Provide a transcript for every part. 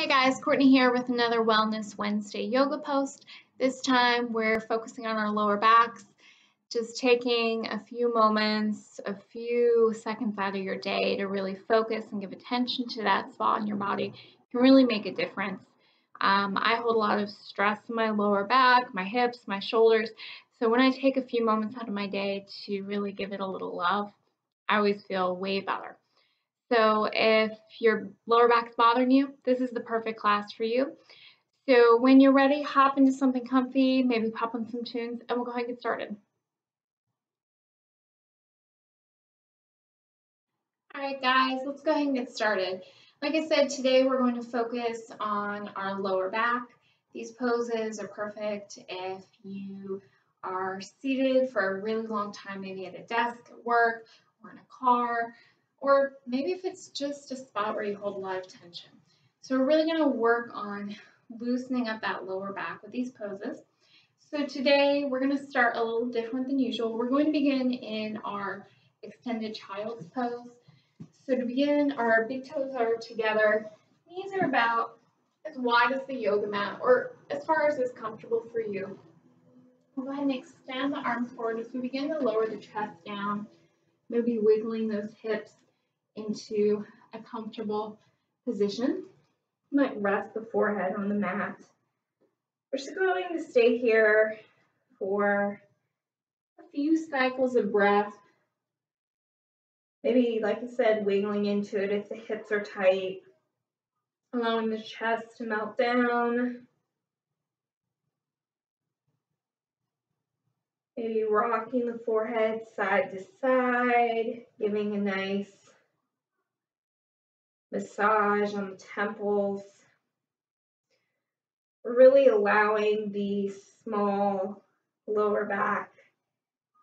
Hey guys, Courtney here with another Wellness Wednesday yoga post. This time we're focusing on our lower backs, just taking a few moments, a few seconds out of your day to really focus and give attention to that spot in your body can really make a difference. I hold a lot of stress in my lower back, my hips, my shoulders. So when I take a few moments out of my day to really give it a little love, I always feel way better. So if your lower back's bothering you, this is the perfect class for you. So when you're ready, hop into something comfy, maybe pop on some tunes, and we'll go ahead and get started. All right, guys, let's go ahead and get started. Like I said, today we're going to focus on our lower back. These poses are perfect if you are seated for a really long time, maybe at a desk at work or in a car, or maybe if it's just a spot where you hold a lot of tension. So we're really going to work on loosening up that lower back with these poses. So today we're going to start a little different than usual. We're going to begin in our extended child's pose. So to begin, our big toes are together. Knees are about as wide as the yoga mat, or as far as is comfortable for you. We'll go ahead and extend the arms forward as we begin to lower the chest down, maybe wiggling those hips into a comfortable position. You might rest the forehead on the mat. We're just going to stay here for a few cycles of breath. Maybe, like I said, wiggling into it if the hips are tight, allowing the chest to melt down. Maybe rocking the forehead side to side, giving a nice massage on the temples. We're really allowing the small lower back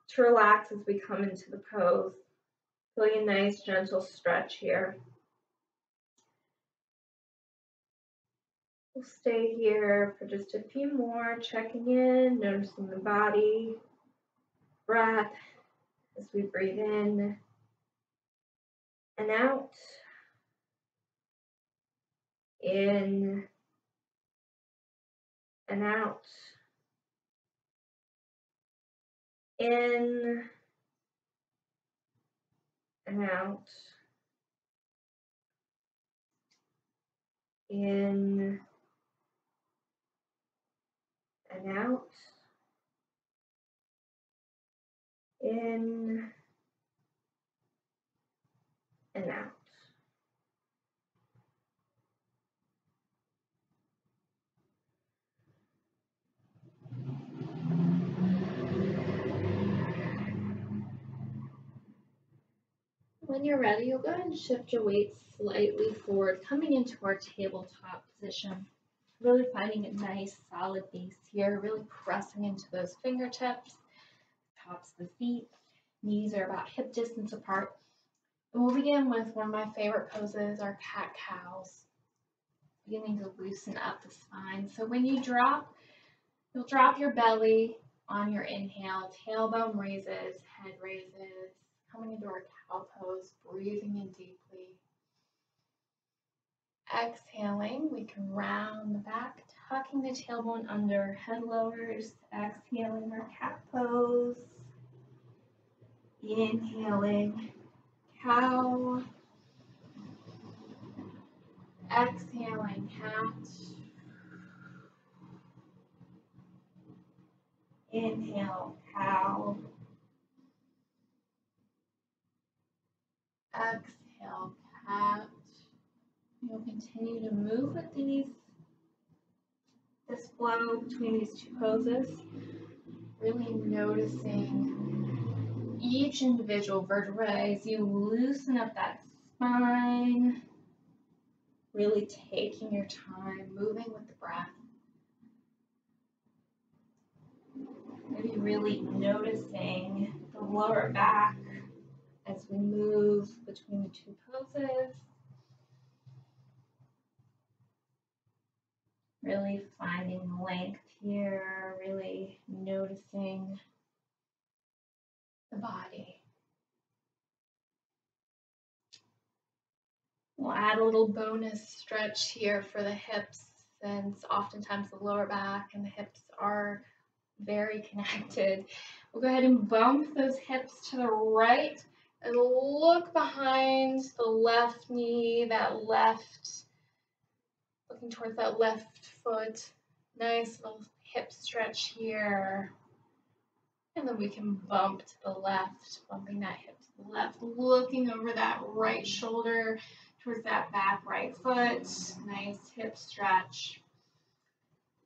to relax as we come into the pose. Feeling a nice gentle stretch here. We'll stay here for just a few more, checking in, noticing the body, breath as we breathe in and out. In and out. In and out. In and out. In and out. When you're ready, you'll go ahead and shift your weight slightly forward, coming into our tabletop position. Really finding a nice solid base here, really pressing into those fingertips, tops of the feet. Knees are about hip distance apart. And we'll begin with one of my favorite poses, our cat-cows. Beginning to loosen up the spine. So when you drop, you'll drop your belly on your inhale, tailbone raises, head raises, coming into our cow pose, breathing in deeply. Exhaling, we can round the back, tucking the tailbone under, head lowers, exhaling our cat pose. Inhaling, cow. Exhaling, cat. Inhale, cow. Exhale, cat. You'll continue to move with this flow between these two poses, really noticing each individual vertebrae as you loosen up that spine, really taking your time, moving with the breath. Maybe really noticing the lower back as we move between the two poses. Really finding length here, really noticing the body. We'll add a little bonus stretch here for the hips, since oftentimes the lower back and the hips are very connected. We'll go ahead and bump those hips to the right and look behind the left knee, looking towards that left foot. Nice little hip stretch here. And then we can bump to the left, bumping that hip to the left, looking over that right shoulder towards that back right foot. Nice hip stretch.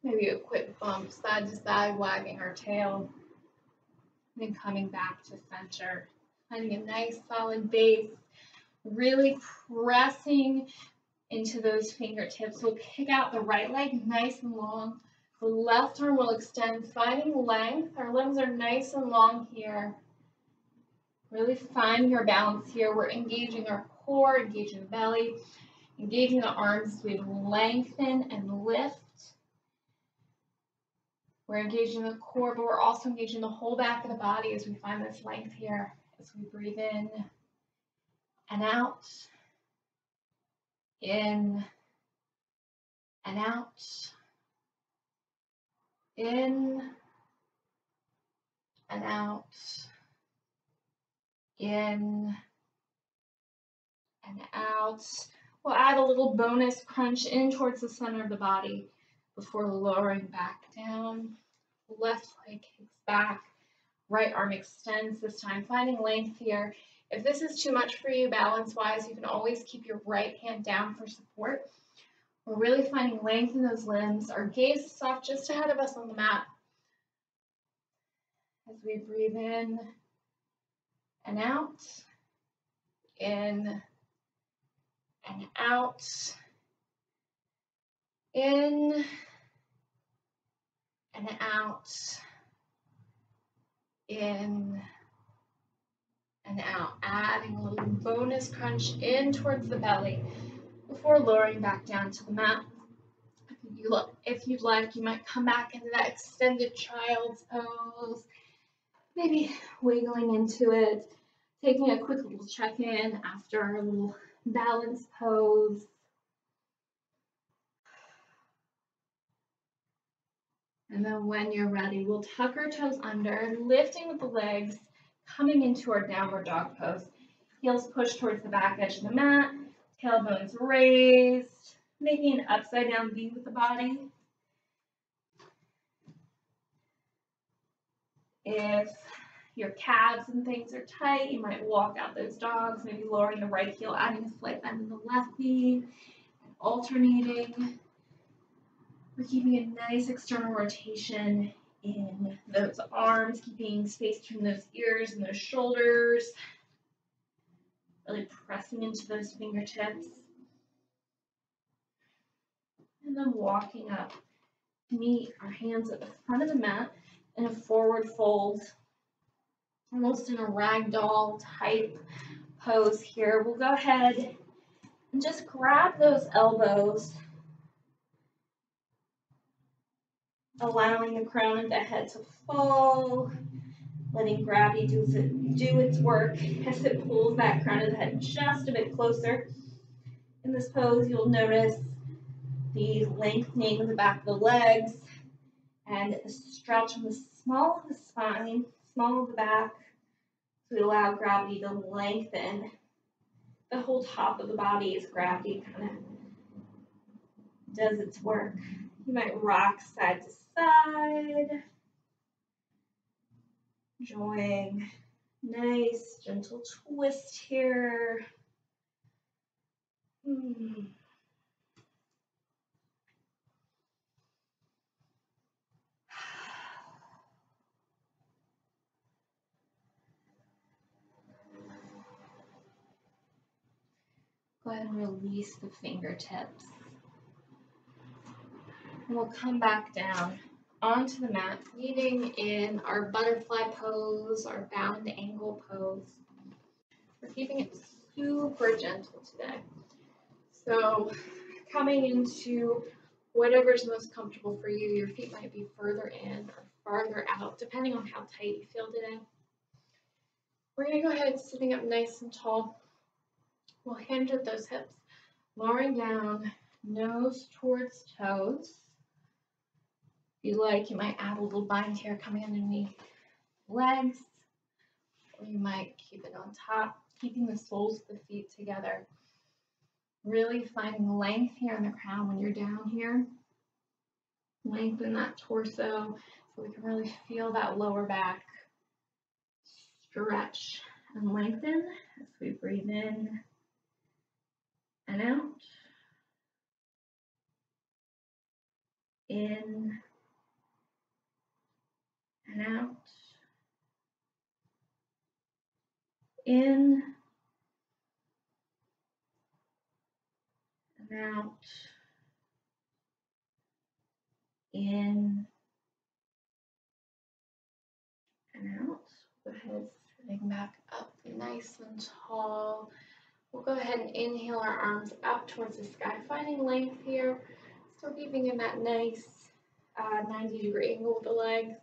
Maybe a quick bump side to side, wagging our tail. And then coming back to center. Finding a nice solid base. Really pressing into those fingertips. We'll kick out the right leg nice and long. The left arm will extend, finding length. Our limbs are nice and long here. Really finding your balance here. We're engaging our core, engaging the belly, engaging the arms as we lengthen and lift. We're engaging the core, but we're also engaging the whole back of the body as we find this length here. As we breathe in and out, in and out, in and out, in and out. We'll add a little bonus crunch in towards the center of the body before lowering back down. Left leg kicks back, right arm extends this time, finding length here. If this is too much for you balance-wise, you can always keep your right hand down for support. We're really finding length in those limbs. Our gaze is soft just ahead of us on the mat. As we breathe in and out, in and out, in and out, in and out. Adding a little bonus crunch in towards the belly before lowering back down to the mat. If you'd like, you might come back into that extended child's pose, maybe wiggling into it, taking a quick little check-in after our little balance pose. And then when you're ready, we'll tuck our toes under, lifting with the legs, coming into our downward dog pose. Heels push towards the back edge of the mat, tailbones raised, making an upside down V with the body. If your calves and things are tight, you might walk out those dogs, maybe lowering the right heel, adding a slight bend in the left knee, and alternating. We're keeping a nice external rotation in those arms, keeping space between those ears and those shoulders. Really pressing into those fingertips. And then walking up to meet our hands at the front of the mat in a forward fold, almost in a ragdoll type pose here. We'll go ahead and just grab those elbows, allowing the crown of the head to fall, letting gravity do its work as it pulls that crown of the head just a bit closer. In this pose, you'll notice the lengthening of the back of the legs and a stretch on the small of the spine, small of the back, so we allow gravity to lengthen the whole top of the body as gravity kind of does its work. You might rock side to side, enjoying nice gentle twist here. Go ahead and release the fingertips. And we'll come back down onto the mat, meeting in our butterfly pose, our bound angle pose. We're keeping it super gentle today. So coming into whatever's most comfortable for you. Your feet might be further in or farther out, depending on how tight you feel today. We're going to go ahead sitting up nice and tall. We'll hinge at those hips. Lowering down, nose towards toes. If you like, you might add a little bind here coming underneath legs, or you might keep it on top, keeping the soles of the feet together. Really finding length here in the crown when you're down here. Lengthen that torso so we can really feel that lower back stretch and lengthen as we breathe in and out. In and out. In and out. In and out. Go ahead, sitting back up nice and tall. We'll go ahead and inhale our arms up towards the sky, finding length here. Still keeping in that nice 90-degree angle with the legs.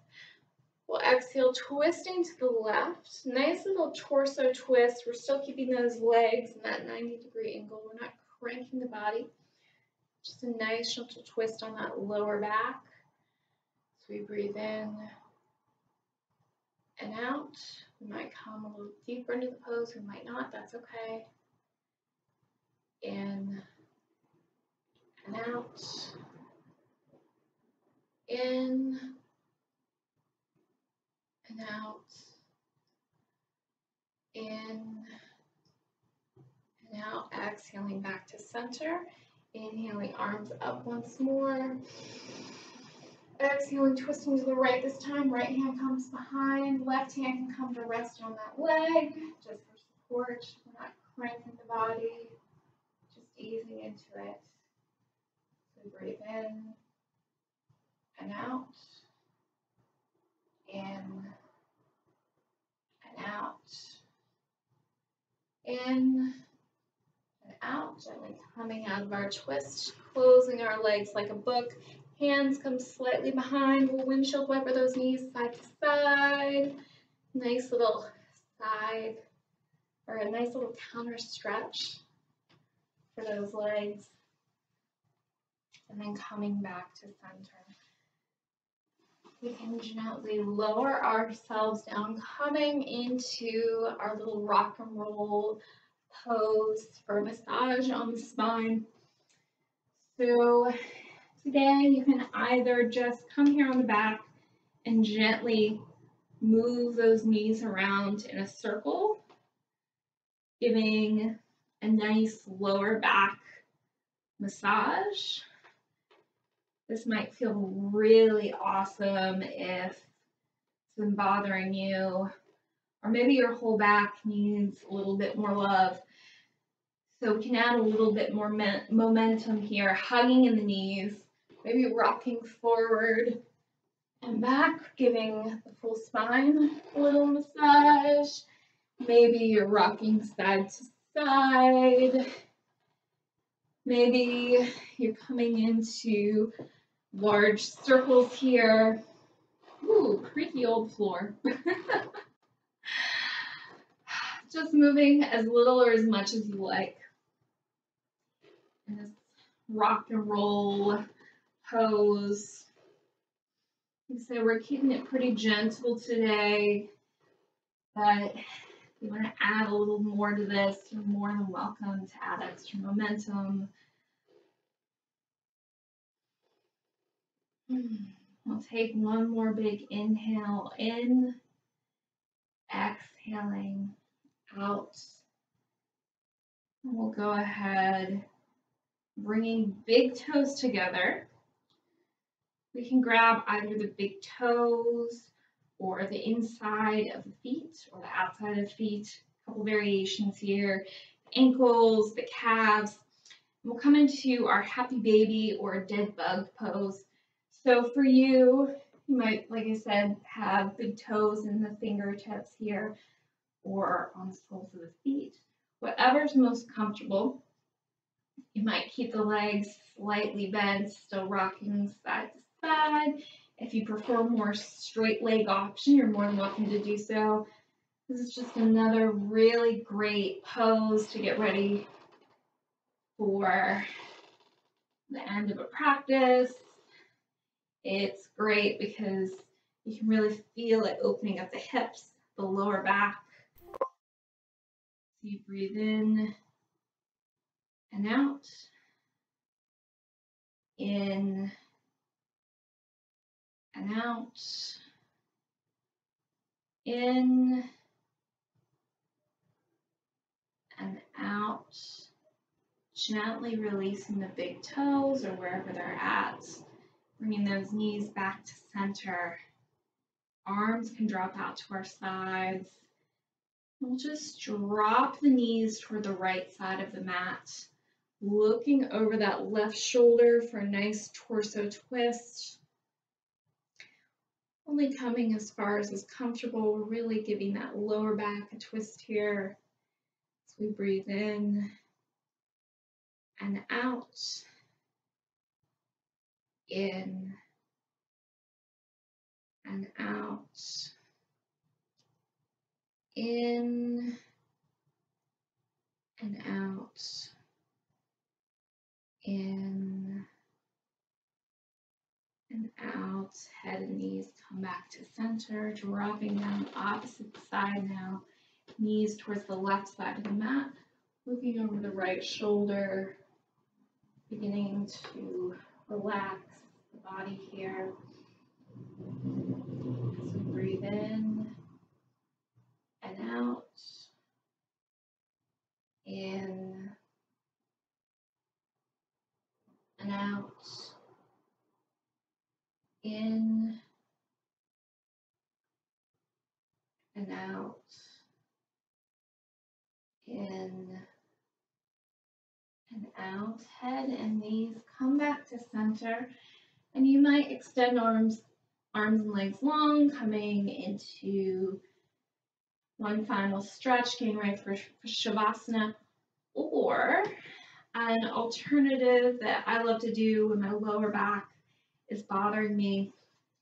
We'll exhale, twisting to the left. Nice little torso twist. We're still keeping those legs in that 90-degree angle. We're not cranking the body. Just a nice gentle twist on that lower back. So we breathe in and out. We might come a little deeper into the pose. We might not. That's okay. In and out. In and out. In and out. Exhaling back to center. Inhaling, arms up once more. Exhaling, twisting to the right this time. Right hand comes behind. Left hand can come to rest on that leg, just for support. We're not cranking the body, just easing into it. So breathe in and out. In and out. In and out. Gently coming out of our twist, closing our legs like a book. Hands come slightly behind. We'll windshield wiper those knees side to side. Nice little side, or a nice little counter stretch for those legs. And then coming back to center. We can gently lower ourselves down, coming into our little rock and roll pose for a massage on the spine. So today you can either just come here on the back and gently move those knees around in a circle, giving a nice lower back massage. This might feel really awesome if it's been bothering you, or maybe your whole back needs a little bit more love. So we can add a little bit more momentum here, hugging in the knees, maybe rocking forward and back, giving the full spine a little massage. Maybe you're rocking side to side. Maybe you're coming into large circles here. Ooh, creaky old floor. Just moving as little or as much as you like. And this rock and roll pose. So we're keeping it pretty gentle today, but if you want to add a little more to this, you're more than welcome to add extra momentum. We'll take one more big inhale in, exhaling out. And we'll go ahead, bringing big toes together. We can grab either the big toes or the inside of the feet or the outside of the feet. A couple variations here. Ankles, the calves. We'll come into our happy baby or dead bug pose. So for you, you might, like I said, have big toes in the fingertips here or on the soles of the feet. Whatever's most comfortable. You might keep the legs slightly bent, still rocking side to side. If you prefer a more straight leg option, you're more than welcome to do so. This is just another really great pose to get ready for the end of a practice. It's great because you can really feel it opening up the hips, the lower back. So you breathe in and out, in and out, in and out. Gently releasing the big toes or wherever they're at. Bringing those knees back to center. Arms can drop out to our sides. We'll just drop the knees toward the right side of the mat. Looking over that left shoulder for a nice torso twist. Only coming as far as is comfortable. We're really giving that lower back a twist here. As we breathe in and out. In and out. In and out. In and out. Head and knees come back to center, dropping down the opposite side now. Knees towards the left side of the mat, looking over the right shoulder, beginning to relax the body here. As we breathe in and out, in and out, in and out, in and out. Head and knees come back to center, and you might extend arms and legs long, coming into one final stretch, getting ready for Shavasana, or an alternative that I love to do when my lower back is bothering me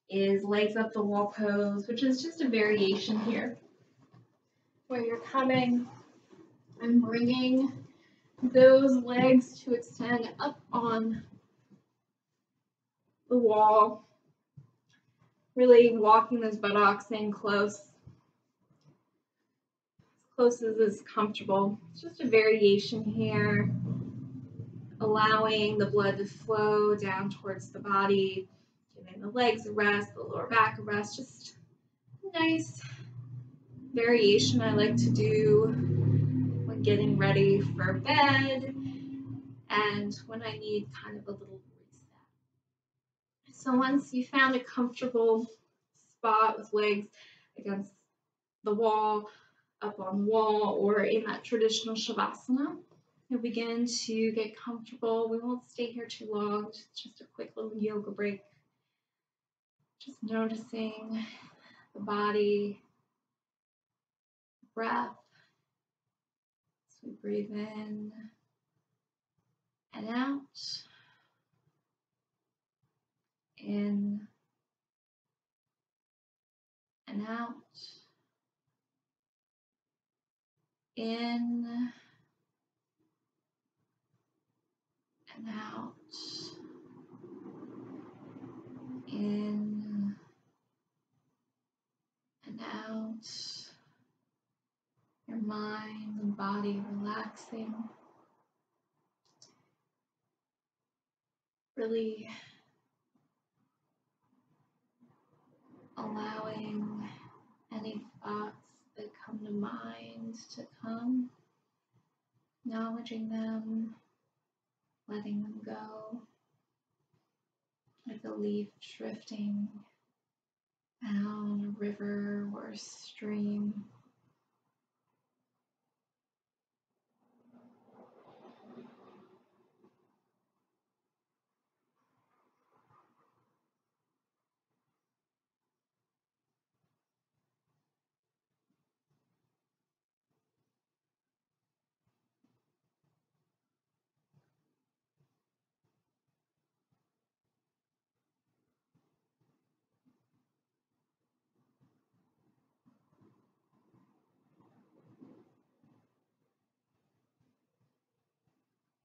is legs up the wall pose, which is just a variation here, where you're coming and bringing those legs to extend up on the wall, really walking those buttocks in close as is comfortable. It's just a variation here, allowing the blood to flow down towards the body, giving the legs a rest, the lower back a rest. Just a nice variation I like to do when getting ready for bed and when I need kind of a little reset. So once you found a comfortable spot with legs against the wall, up on the wall, or in that traditional Shavasana, you'll begin to get comfortable. We won't stay here too long, just a quick little yoga break. Just noticing the body, breath, as we breathe in and out, in and out, in and out, in and out. Your mind and body relaxing. Really allowing any thoughts that come to mind to come, acknowledging them, letting them go, like a leaf drifting down a river or a stream.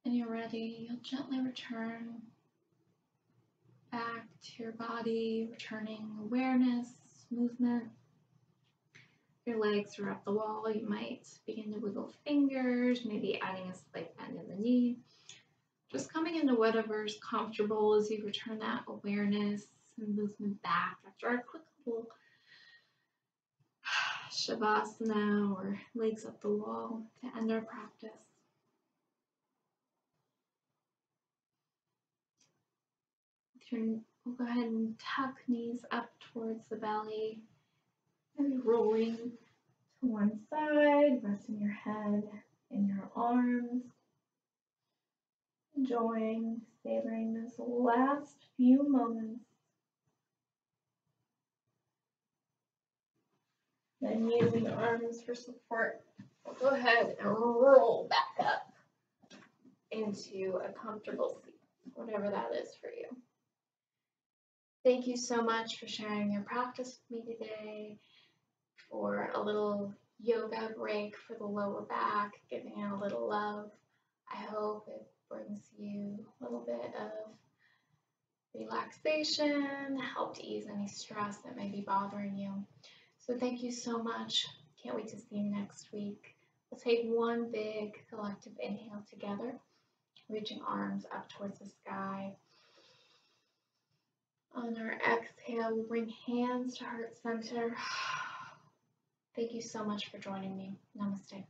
and you're ready, you'll gently return back to your body, returning awareness, movement. Your legs are up the wall, you might begin to wiggle fingers, maybe adding a slight bend in the knee. Just coming into whatever's comfortable as you return that awareness and movement back after our quick little Shavasana or legs up the wall to end our practice. We'll go ahead and tuck knees up towards the belly and rolling to one side, resting your head in your arms. Enjoying, savoring this last few moments. Then using the arms for support, we'll go ahead and roll back up into a comfortable seat, whatever that is for you. Thank you so much for sharing your practice with me today, for a little yoga break for the lower back, giving it a little love. I hope it brings you a little bit of relaxation, help to ease any stress that may be bothering you. So thank you so much. Can't wait to see you next week. We'll take one big collective inhale together, reaching arms up towards the sky. On our exhale, we'll bring hands to heart center. Thank you so much for joining me. Namaste.